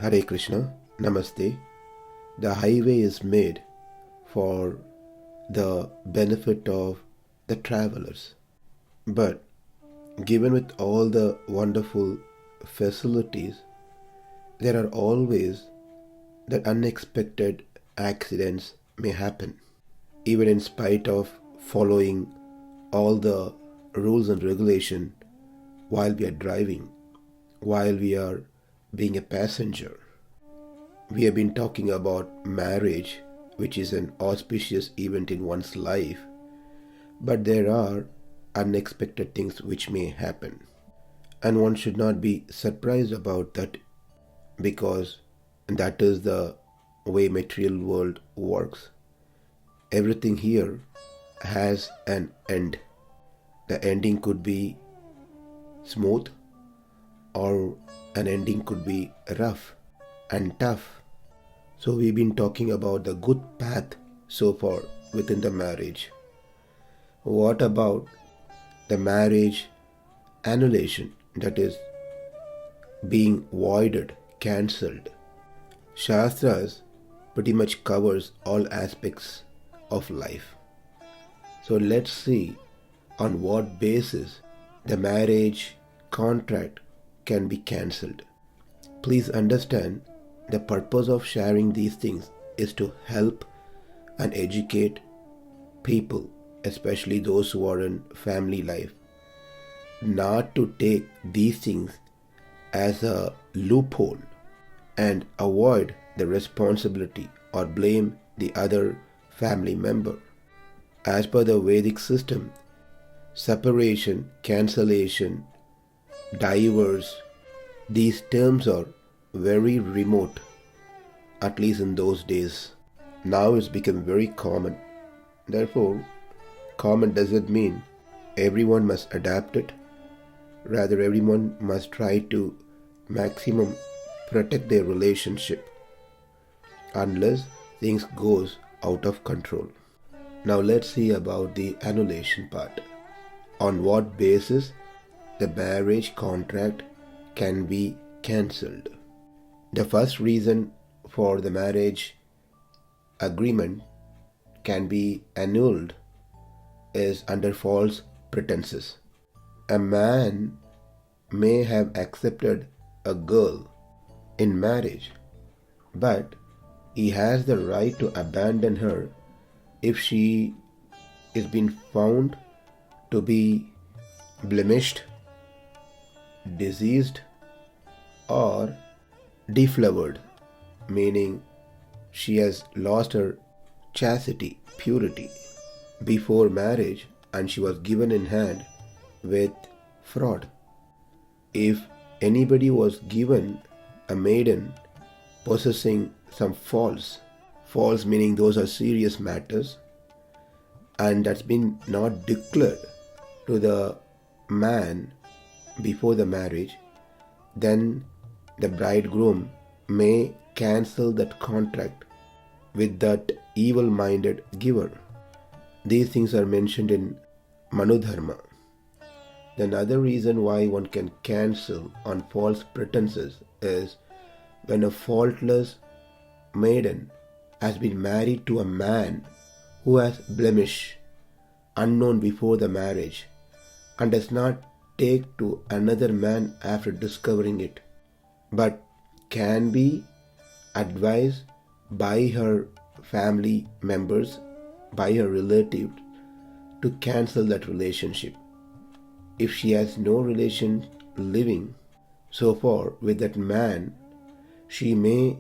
Hare Krishna, Namaste. The highway is made for the benefit of the travelers. But given with all the wonderful facilities, there are always that unexpected accidents may happen. Even in spite of following all the rules and regulation while we are driving, while we are being a passenger. We have been talking about marriage, which is an auspicious event in one's life, but there are unexpected things which may happen. And one should not be surprised about that because that is the way material world works. Everything here has an end. The ending could be smooth or an ending could be rough and tough. So we've been talking about the good path so far within the marriage. What about the marriage annulation, that is being voided, cancelled? Shastras pretty much covers all aspects of life. So let's see on what basis the marriage contract can be cancelled. Please understand, the purpose of sharing these things is to help and educate people, especially those who are in family life, not to take these things as a loophole and avoid the responsibility or blame the other family member. As per the Vedic system, separation, cancellation, divorce, these terms are very remote, at least in those days. Now it's become very common. Therefore, common doesn't mean everyone must adapt it. Rather, everyone must try to maximum protect their relationship unless things goes out of control. Now let's see about the annulation part. On what basis the marriage contract can be cancelled? The first reason for the marriage agreement can be annulled is under false pretenses. A man may have accepted a girl in marriage, but he has the right to abandon her if she is being found to be blemished, diseased, or deflowered, meaning she has lost her chastity, purity before marriage, and she was given in hand with fraud. If anybody was given a maiden possessing some false meaning those are serious matters, and that's been not declared to the man before the marriage, then the bridegroom may cancel that contract with that evil-minded giver. These things are mentioned in Manudharma. The another reason why one can cancel on false pretenses is when a faultless maiden has been married to a man who has blemish unknown before the marriage and does not take to another man after discovering it, but can be advised by her family members, by her relatives, to cancel that relationship. If she has no relation living so far with that man, she may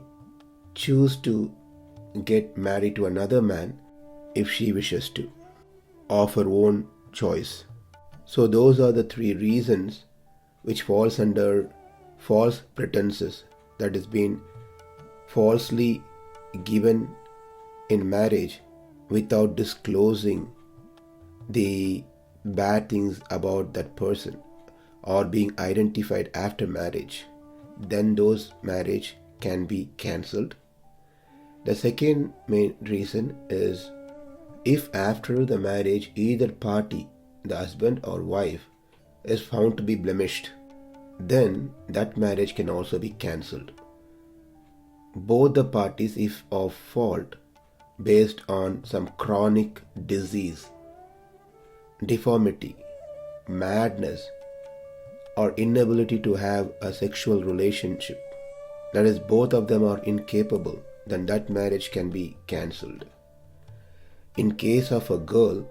choose to get married to another man if she wishes to, of her own choice. So those are the three reasons which falls under false pretenses, that is being falsely given in marriage without disclosing the bad things about that person or being identified after marriage. Then those marriage can be cancelled. The second main reason is if after the marriage either party, the husband or wife, is found to be blemished, then that marriage can also be cancelled. both the parties, if of fault, based on some chronic disease, deformity, madness, or inability to have a sexual relationship, that is, both of them are incapable, then that marriage can be cancelled. In case of a girl,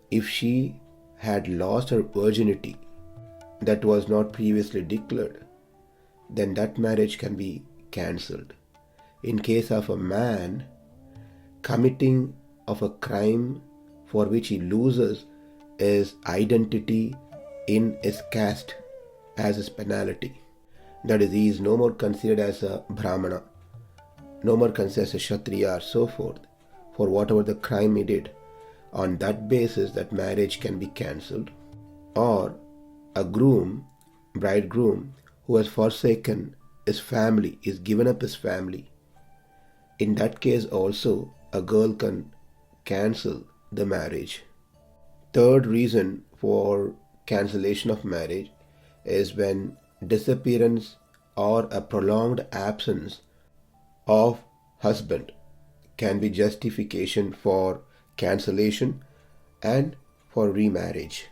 if she had lost her virginity that was not previously declared, then that marriage can be cancelled. In case of a man committing of a crime for which he loses his identity in his caste as his penalty, that is, he is no more considered as a Brahmana, no more considered as a Kshatriya, or so forth, for whatever the crime he did. On that basis, that marriage can be cancelled. Or a bridegroom, who has forsaken his family, is given up his family. In that case also, a girl can cancel the marriage. Third reason for cancellation of marriage is when disappearance or a prolonged absence of husband can be justification for cancellation and for remarriage.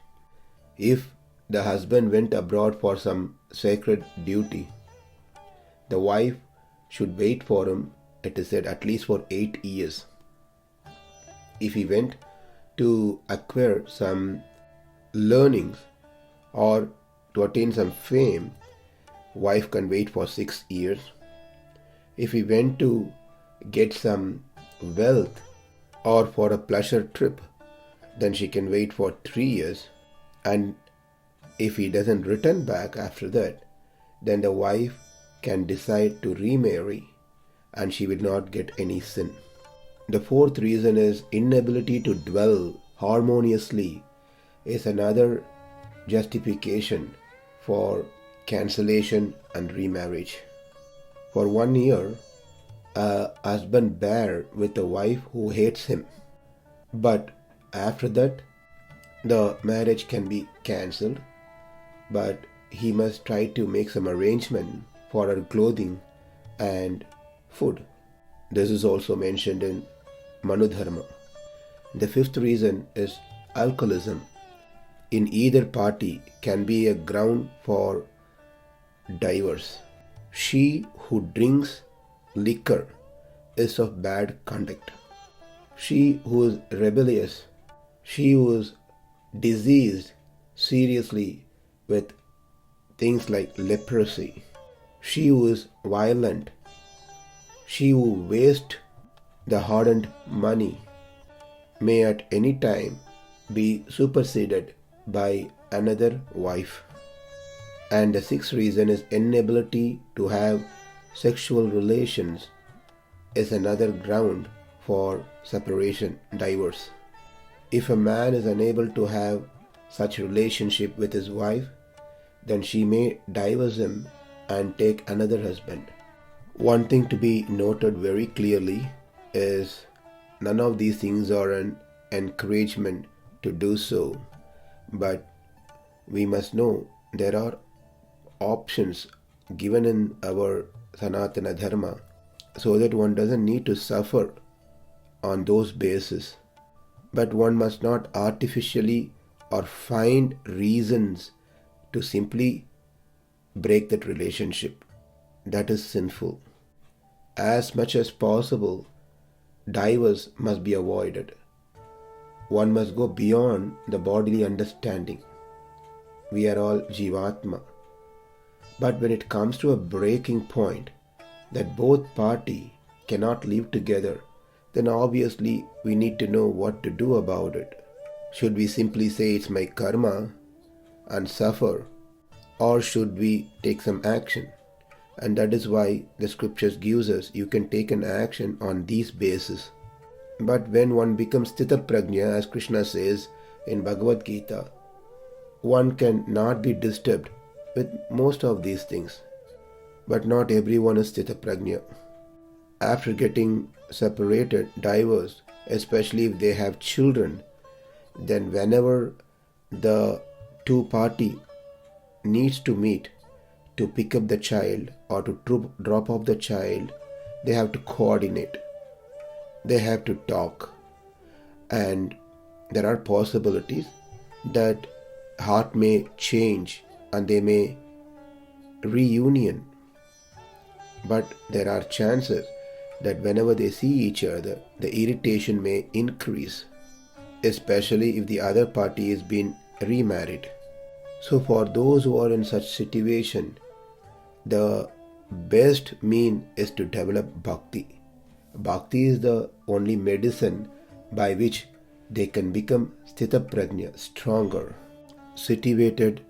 If the husband went abroad for some sacred duty, the wife should wait for him, it is said, at least for 8 years. If he went to acquire some learnings or to attain some fame, wife can wait for 6 years. If he went to get some wealth or for a pleasure trip, then she can wait for 3 years. And if he doesn't return back after that, then the wife can decide to remarry and she will not get any sin. The fourth reason is inability to dwell harmoniously is another justification for cancellation and remarriage. For 1 year, a husband bear with a wife who hates him, but after that, the marriage can be cancelled, but he must try to make some arrangement for her clothing and food. This is also mentioned in Manudharma. The fifth reason is alcoholism. In either party can be a ground for divorce. She who drinks liquor is of bad conduct. She who is rebellious, she who is diseased seriously with things like leprosy, she who is violent, she who wastes the hard-earned money may at any time be superseded by another wife. And the sixth reason is inability to have sexual relations is another ground for separation, divorce. If a man is unable to have such relationship with his wife, then she may divorce him and take another husband. One thing to be noted very clearly is none of these things are an encouragement to do so, but we must know there are options given in our Sanatana Dharma so that one doesn't need to suffer on those bases. But one must not artificially or find reasons to simply break that relationship. That is sinful. As much as possible, divorce must be avoided. One must go beyond the bodily understanding. We are all Jivatma. But when it comes to a breaking point that both parties cannot live together, then obviously we need to know what to do about it. Should we simply say it's my karma and suffer, or should we take some action? And that is why the scriptures gives us you can take an action on these bases. But when one becomes Sthita Prajna, as Krishna says in Bhagavad Gita, one can not be disturbed with most of these things. But not everyone is Sthita Prajna. After getting separated, divorced, especially if they have children, then whenever the two party needs to meet to pick up the child or to drop off the child, they have to coordinate, they have to talk, and there are possibilities that heart may change and they may reunion. But there are chances that whenever they see each other, the irritation may increase, especially if the other party is being remarried. So for those who are in such situation, the best mean is to develop bhakti. Bhakti is the only medicine by which they can become sthita prajna, stronger, situated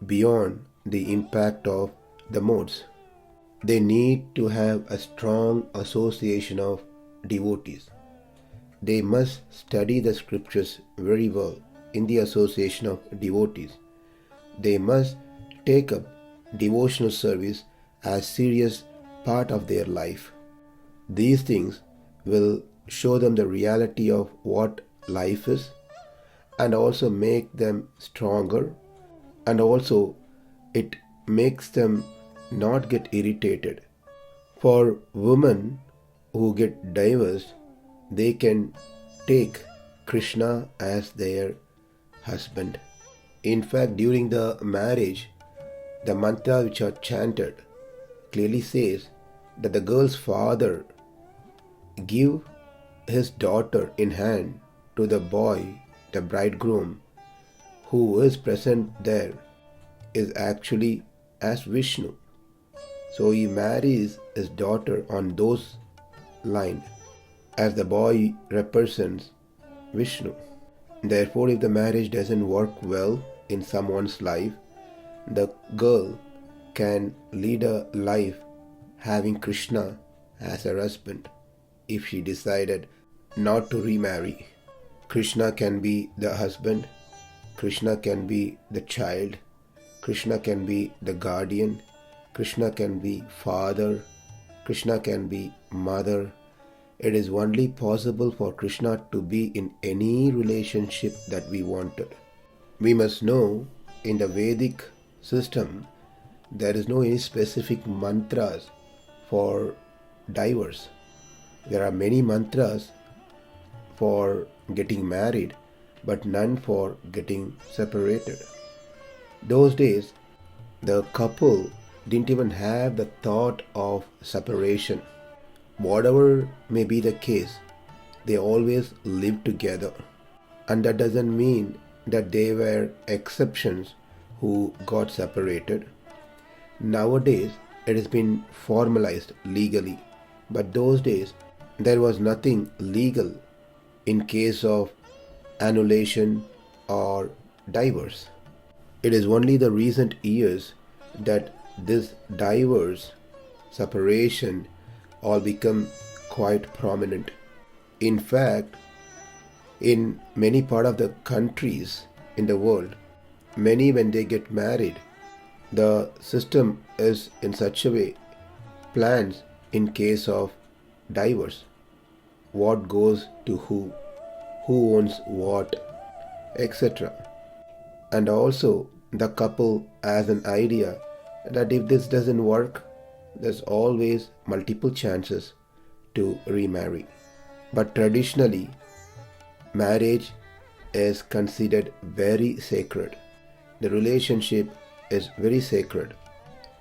beyond the impact of the modes. They need to have a strong association of devotees. They must study the scriptures very well in the association of devotees. They must take up devotional service as serious part of their life. These things will show them the reality of what life is and also make them stronger, and also it makes them not get irritated. For women who get divorced, they can take Krishna as their husband. In fact, during the marriage, the mantra which are chanted clearly says that the girl's father give his daughter in hand to the boy, the bridegroom, who is present there, is actually as Vishnu. So he marries his daughter on those lines, as the boy represents Vishnu. Therefore, if the marriage doesn't work well in someone's life, the girl can lead a life having Krishna as her husband if she decided not to remarry. Krishna can be the husband, Krishna can be the child, Krishna can be the guardian, Krishna can be father, Krishna can be mother. It is only possible for Krishna to be in any relationship that we wanted. We must know in the Vedic system there is no any specific mantras for divorce. There are many mantras for getting married, but none for getting separated. Those days, the couple didn't even have the thought of separation. Whatever may be the case, they always lived together. And that doesn't mean that there were exceptions who got separated. Nowadays, it has been formalized legally. But those days, there was nothing legal in case of annulation or divorce. It is only the recent years that this divorce, separation, all become quite prominent. In fact, in many part of the countries in the world, many when they get married, the system is in such a way plans in case of divorce. What goes to who owns what, etc. And also the couple has an idea that if this doesn't work, there's always multiple chances to remarry. But traditionally, marriage is considered very sacred. The relationship is very sacred,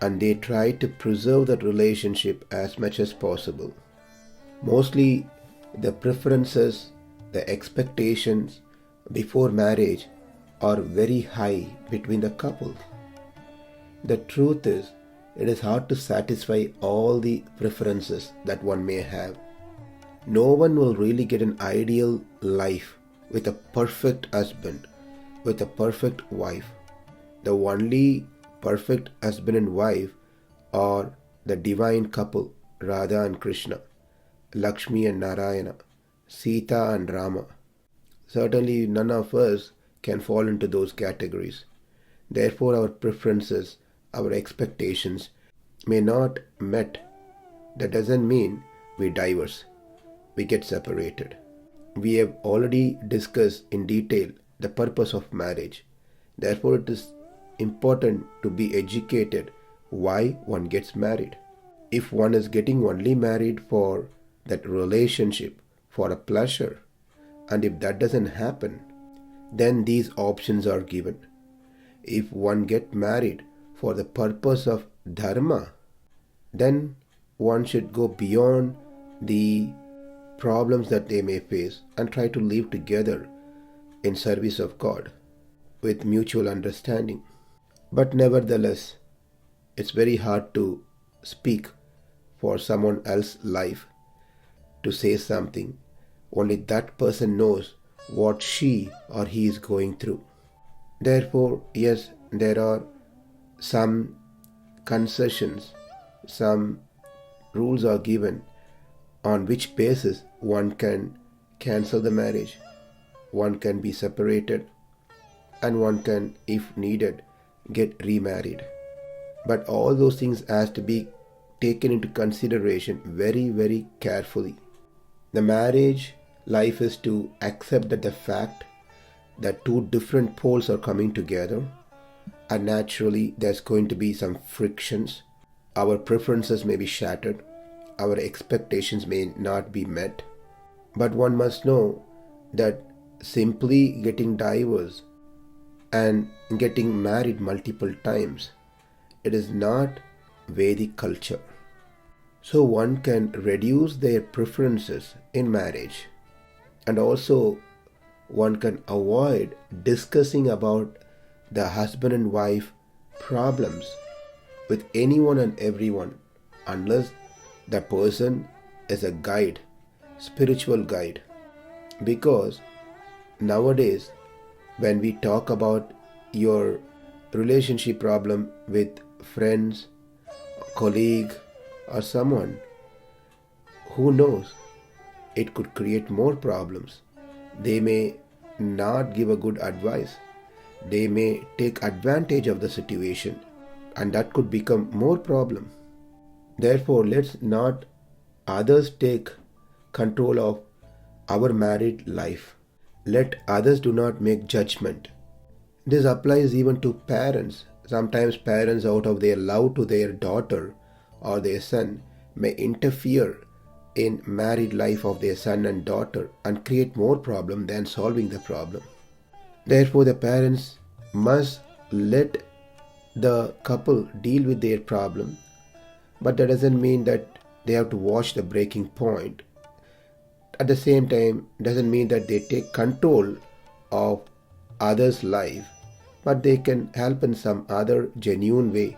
and they try to preserve that relationship as much as possible. Mostly the preferences, the expectations before marriage are very high between the couple. The truth is, it is hard to satisfy all the preferences that one may have. No one will really get an ideal life with a perfect husband, with a perfect wife. The only perfect husband and wife are the divine couple, Radha and Krishna, Lakshmi and Narayana, Sita and Rama. Certainly none of us can fall into those categories. Therefore our preferences, our expectations may not met. That doesn't mean we divorce, we get separated. We have already discussed in detail the purpose of marriage. Therefore it is important to be educated why one gets married. If one is getting only married for that relationship, for a pleasure, and if that doesn't happen, then these options are given. If one get married for the purpose of dharma, then one should go beyond the problems that they may face and try to live together in service of God with mutual understanding. But nevertheless, it's very hard to speak for someone else's life, to say something. Only that person knows what she or he is going through. Therefore, yes, there are some concessions, some rules are given on which basis one can cancel the marriage, one can be separated, and one can, if needed, get remarried. But all those things has to be taken into consideration very, very carefully. The marriage life is to accept that the fact that two different poles are coming together, and naturally there's going to be some frictions. Our preferences may be shattered, our expectations may not be met, but one must know that simply getting divorced and getting married multiple times, it is not Vedic culture. So one can reduce their preferences in marriage, and also one can avoid discussing about the husband and wife problems with anyone and everyone unless the person is a guide, spiritual guide. Because nowadays, when we talk about your relationship problem with friends, colleague, or someone, who knows, it could create more problems. They may not give a good advice. They may take advantage of the situation, and that could become more problem. Therefore, let's not others take control of our married life. Let others do not make judgment. This applies even to parents. Sometimes parents, out of their love to their daughter or their son, may interfere in married life of their son and daughter and create more problem than solving the problem. Therefore, the parents must let the couple deal with their problem, but that doesn't mean that they have to watch the breaking point. At the same time, doesn't mean that they take control of others' life, but they can help in some other genuine way,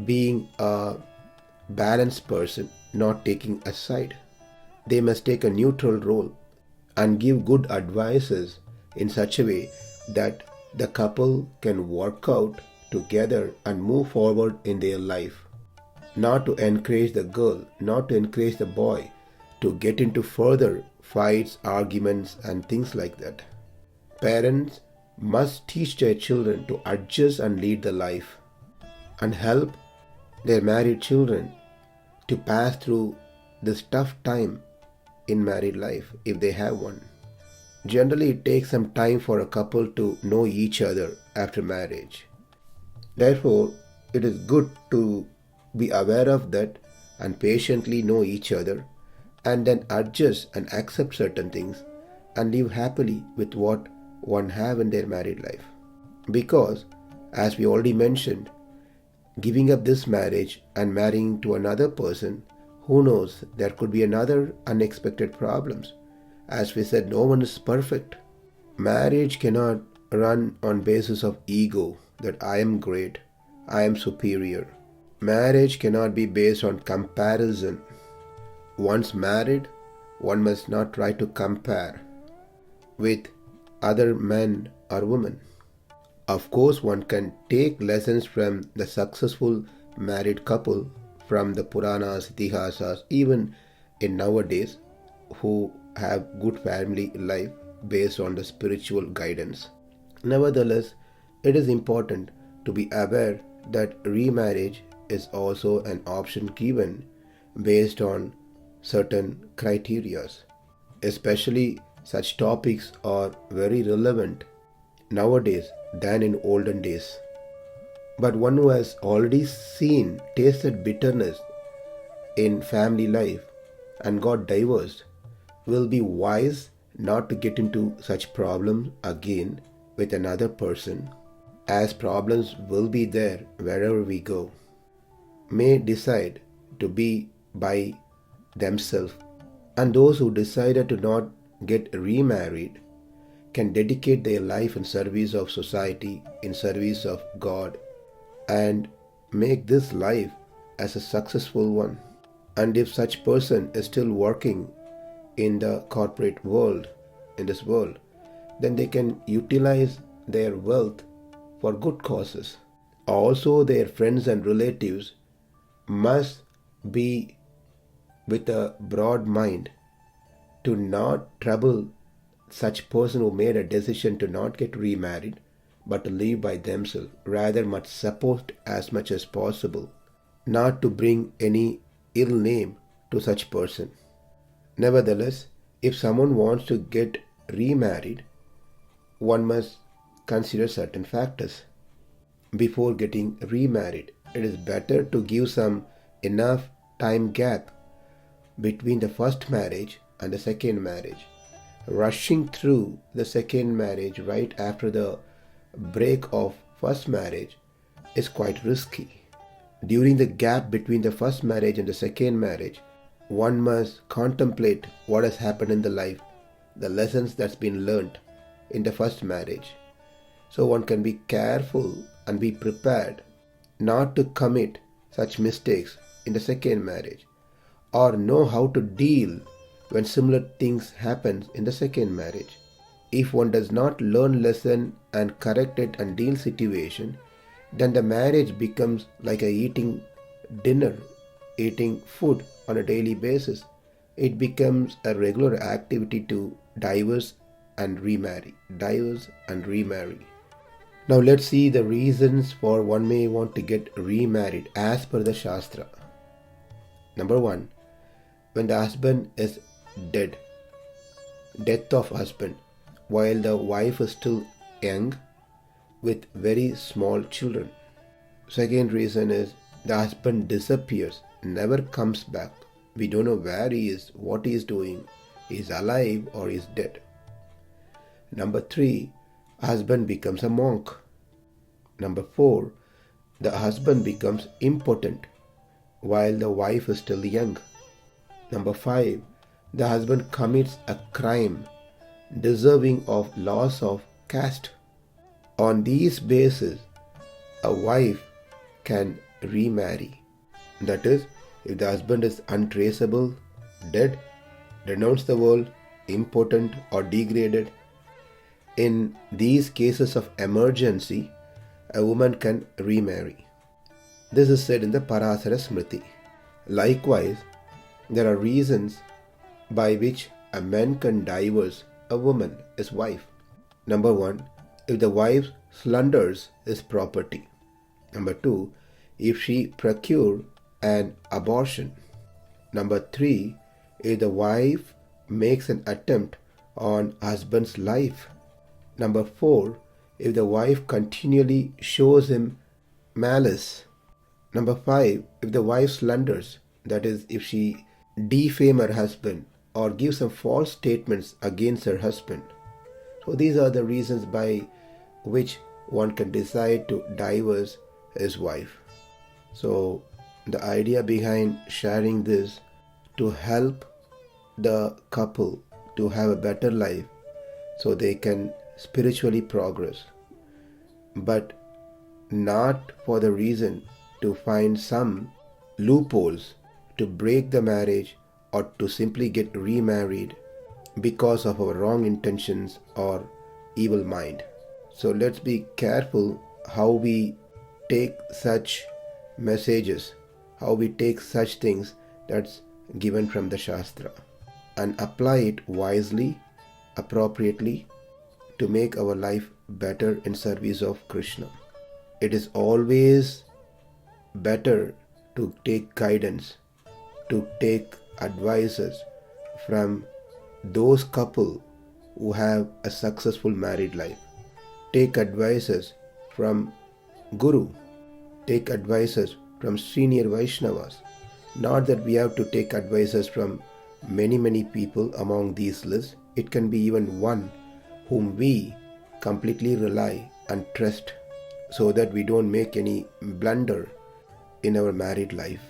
being a balanced person, not taking a side. They must take a neutral role and give good advices in such a way that the couple can work out together and move forward in their life. Not to encourage the girl, not to encourage the boy to get into further fights, arguments, and things like that. Parents must teach their children to adjust and lead the life, and help their married children to pass through this tough time in married life if they have one. Generally, it takes some time for a couple to know each other after marriage. Therefore, it is good to be aware of that and patiently know each other, and then adjust and accept certain things and live happily with what one have in their married life. Because, as we already mentioned, giving up this marriage and marrying to another person, who knows, there could be another unexpected problems. As we said, no one is perfect. Marriage cannot run on basis of ego, that I am great, I am superior. Marriage cannot be based on comparison. Once married, one must not try to compare with other men or women. Of course, one can take lessons from the successful married couple from the Puranas, Itihasas, even in nowadays, who have good family life based on the spiritual guidance. Nevertheless, it is important to be aware that remarriage is also an option given based on certain criteria. Especially such topics are very relevant nowadays than in olden days. But one who has already seen, tasted bitterness in family life and got divorced will be wise not to get into such problems again with another person, as problems will be there wherever we go. May decide to be by themselves, and those who decided to not get remarried can dedicate their life in service of society, in service of God, and make this life as a successful one. And if such person is still working in the corporate world, in this world, then they can utilize their wealth for good causes. Also, their friends and relatives must be with a broad mind to not trouble such person who made a decision to not get remarried but to live by themselves. Rather much support as much as possible, not to bring any ill name to such person. Nevertheless, if someone wants to get remarried, one must consider certain factors before getting remarried. It is better to give some enough time gap between the first marriage and the second marriage. Rushing through the second marriage right after the break of first marriage is quite risky. During the gap between the first marriage and the second marriage, one must contemplate what has happened in the life, the lessons that's been learnt in the first marriage. So one can be careful and be prepared not to commit such mistakes in the second marriage, or know how to deal when similar things happen in the second marriage. If one does not learn lesson and correct it and deal situation, then the marriage becomes like eating dinner, eating food on a daily basis. It becomes a regular activity to divorce and remarry, divorce and remarry. Now let's see the reasons for one may want to get remarried as per the Shastra. Number 1, when the husband is dead, death of husband, while the wife is still young with very small children. Second reason is the husband disappears, never comes back. We don't know where he is, what he is doing, he is alive or he is dead. Number 3, husband becomes a monk. Number 4, the husband becomes impotent while the wife is still young. Number 5, the husband commits a crime deserving of loss of caste. On these bases, a wife can remarry. That is, if the husband is untraceable, dead, renounced the world, impotent or degraded. In these cases of emergency, a woman can remarry. This is said in the Parasara Smriti. Likewise, there are reasons by which a man can divorce a woman, his wife. Number 1, if the wife slanders his property. Number 2, if she procure an abortion. Number 3, if the wife makes an attempt on husband's life. Number 4, if the wife continually shows him malice. Number 5, if the wife slanders, that is, if she defame her husband or gives some false statements against her husband. So these are the reasons by which one can decide to divorce his wife. So the idea behind sharing this to help the couple to have a better life so they can spiritually progress, but not for the reason to find some loopholes to break the marriage or to simply get remarried because of our wrong intentions or evil mind. So let's be careful how we take such messages, how we take such things that's given from the Shastra and apply it wisely, appropriately to make our life better in service of Krishna. It is always better to take guidance, to take advices from those couple who have a successful married life. Take advices from Guru. Take advices from senior Vaishnavas Not that we have to take advices from many people among these lists. It can be even one whom we completely rely and trust, so that we don't make any blunder in our married life.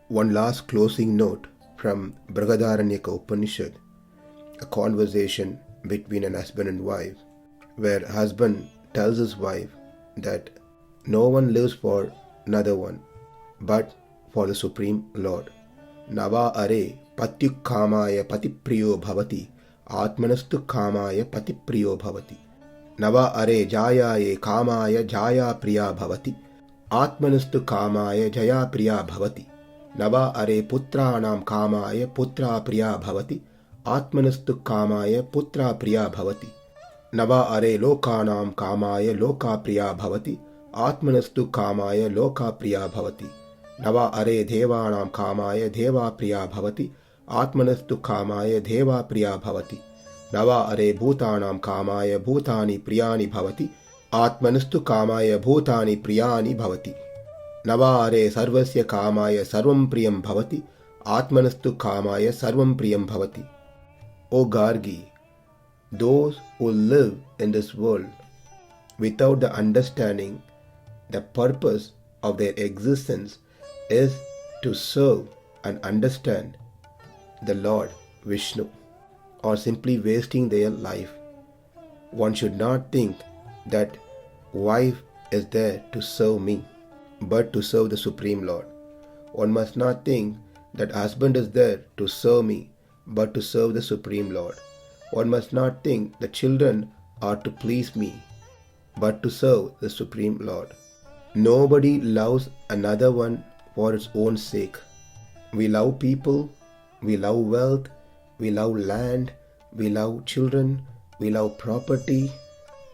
One last closing note from Brihadaranyaka Upanishad, a conversation between an husband and wife, where husband tells his wife that no one lives for another one, but for the Supreme Lord. Nava are patyuk kamaya patipriyo bhavati, atmanastu kamaya patipriyo bhavati. Nava are jayaye kamaya jaya priya bhavati, atmanastu kamaya jaya priya bhavati. Nava are putranam kamaya putra priya bhavati, atmanastu kamaya putra priya bhavati. Nava are lokanam kamaya loka priya bhavati, atmanastu kamaya loka priya bhavati. Nava are devanam kamaya deva priya bhavati, atmanastu kamaya deva priya bhavati. Nava are bhutanam kamaya bhutani priyani bhavati, atmanastu kamaya bhutani priyani bhavati. Nava are sarvasya kamaya sarvam priyam bhavati, atmanastu kamaya sarvam priyam bhavati. O Gargi, those who live in this world without the understanding the purpose of their existence is to serve and understand the Lord Vishnu, or simply wasting their life. One should not think that wife is there to serve me, but to serve the Supreme Lord. One must not think that husband is there to serve me, but to serve the Supreme Lord. One must not think the children are to please me, but to serve the Supreme Lord. Nobody loves another one for its own sake. We love people, we love wealth, we love land, we love children, we love property.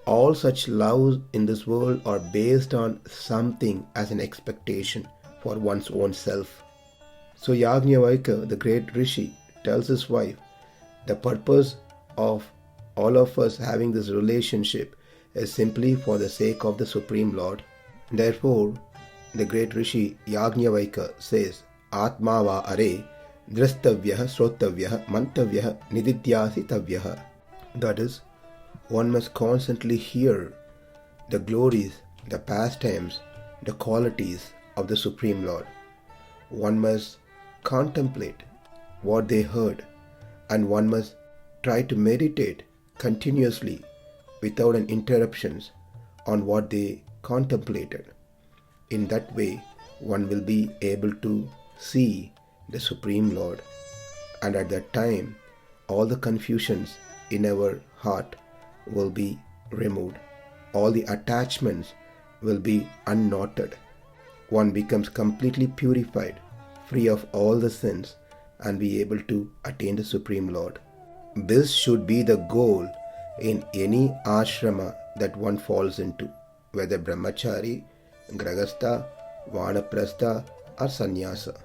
All such loves in this world are based on something as an expectation for one's own self. So Yajnavalkya, the great Rishi, tells his wife, the purpose of all of us having this relationship is simply for the sake of the Supreme Lord. Therefore, the great Rishi Yajnavalkya says, Atmava are drastavyah srotavyah mantavyah nidityasitavyah. That is, one must constantly hear the glories, the pastimes, the qualities of the Supreme Lord. One must contemplate what they heard, and one must try to meditate continuously without an interruptions on what they contemplated. In that way, one will be able to see the Supreme Lord, and at that time, all the confusions in our heart will be removed. All the attachments will be unknotted. One becomes completely purified, free of all the sins, and be able to attain the Supreme Lord. This should be the goal in any ashrama that one falls into, whether brahmachari, grahastha, vanaprastha or sannyasa.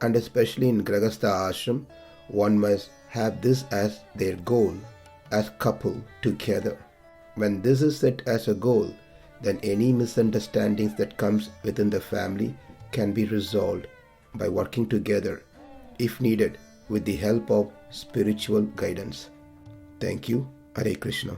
And especially in grahastha ashram, one must have this as their goal, as couple together. When this is set as a goal, then any misunderstandings that comes within the family can be resolved by working together, if needed, with the help of spiritual guidance. Thank you. Hare Krishna.